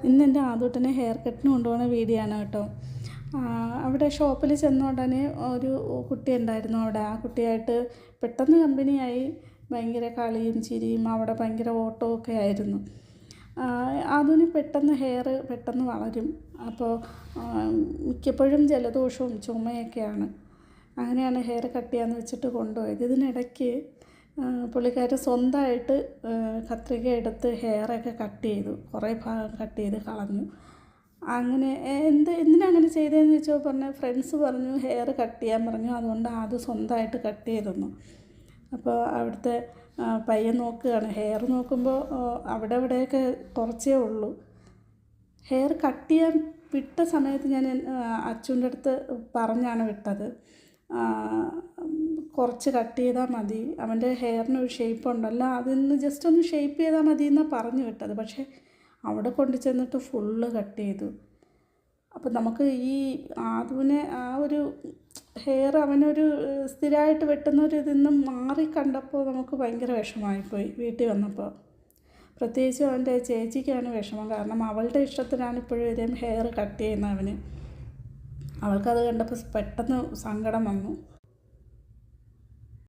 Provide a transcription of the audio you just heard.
ഇന്ന് എൻ്റെ ആദൂട്ടനെ ഹെയർ കട്ടിന് കൊണ്ടുപോകുന്ന വീഡിയോ ആണ് കേട്ടോ. അവിടെ ഷോപ്പിൽ ചെന്ന ഉടനെ ഒരു കുട്ടി ഉണ്ടായിരുന്നു അവിടെ. ആ കുട്ടിയായിട്ട് പെട്ടെന്ന് കമ്പനിയായി. ഭയങ്കര കളിയും ചിരിയും, അവിടെ ഭയങ്കര ഓട്ടമൊക്കെ ആയിരുന്നു. അതിന് പെട്ടെന്ന് ഹെയർ പെട്ടെന്ന് വളരും. അപ്പോൾ മിക്കപ്പോഴും ജലദോഷവും ചുമയൊക്കെയാണ്. അങ്ങനെയാണ് ഹെയർ കട്ട് ചെയ്യാമെന്ന് വെച്ചിട്ട് കൊണ്ടുപോയത്. ഇതിനിടയ്ക്ക് പുള്ളിക്കാരൻ സ്വന്തമായിട്ട് കത്രിക എടുത്ത് ഹെയറൊക്കെ കട്ട് ചെയ്തു. കുറേ ഭാഗം കട്ട് ചെയ്ത് കളഞ്ഞു. അങ്ങനെ എന്തിനാ അങ്ങനെ ചെയ്തതെന്ന് ചോദിച്ചാൽ ഫ്രണ്ട്സ് പറഞ്ഞു ഹെയർ കട്ട് ചെയ്യാൻ പറഞ്ഞു, അതുകൊണ്ട് അത് സ്വന്തമായിട്ട് കട്ട് ചെയ്തെന്നു. അപ്പോൾ അവിടുത്തെ പയ്യൻ നോക്കുകയാണ്. ഹെയർ നോക്കുമ്പോൾ അവിടെ ഇവിടെയൊക്കെ കുറച്ചേ ഉള്ളൂ. ഹെയർ കട്ട് ചെയ്യാൻ വിട്ട സമയത്ത് ഞാൻ അച്ചുവിൻ്റെ അടുത്ത് പറഞ്ഞാണ് വിട്ടത്, കുറച്ച് കട്ട് ചെയ്താൽ മതി, അവൻ്റെ ഹെയറിനൊരു ഷേപ്പ് ഉണ്ടല്ലോ, അതിന്ന് ജസ്റ്റ് ഒന്ന് ഷേപ്പ് ചെയ്താൽ മതി എന്നാണ് പറഞ്ഞു വിട്ടത്. പക്ഷേ അവിടെ കൊണ്ടു ചെന്നിട്ട് ഫുള്ള് കട്ട് ചെയ്തു. അപ്പം നമുക്ക് ഈ ആദുവിനെ ആ ഒരു ഹെയർ അവനൊരു സ്ഥിരമായിട്ട് വെട്ടുന്ന ഒരു ഇതിൽ നിന്ന് മാറി കണ്ടപ്പോൾ നമുക്ക് ഭയങ്കര വിഷമമായിപ്പോയി വീട്ടിൽ വന്നപ്പോൾ. പ്രത്യേകിച്ചും അവൻ്റെ ചേച്ചിക്കാണ് വിഷമം. കാരണം അവളുടെ ഇഷ്ടത്തിനാണ് ഇപ്പോഴും ഇതേം ഹെയർ കട്ട് ചെയ്യുന്നത് അവന്. അവൾക്കത് കണ്ടപ്പോൾ പെട്ടെന്ന് സങ്കടം വന്നു.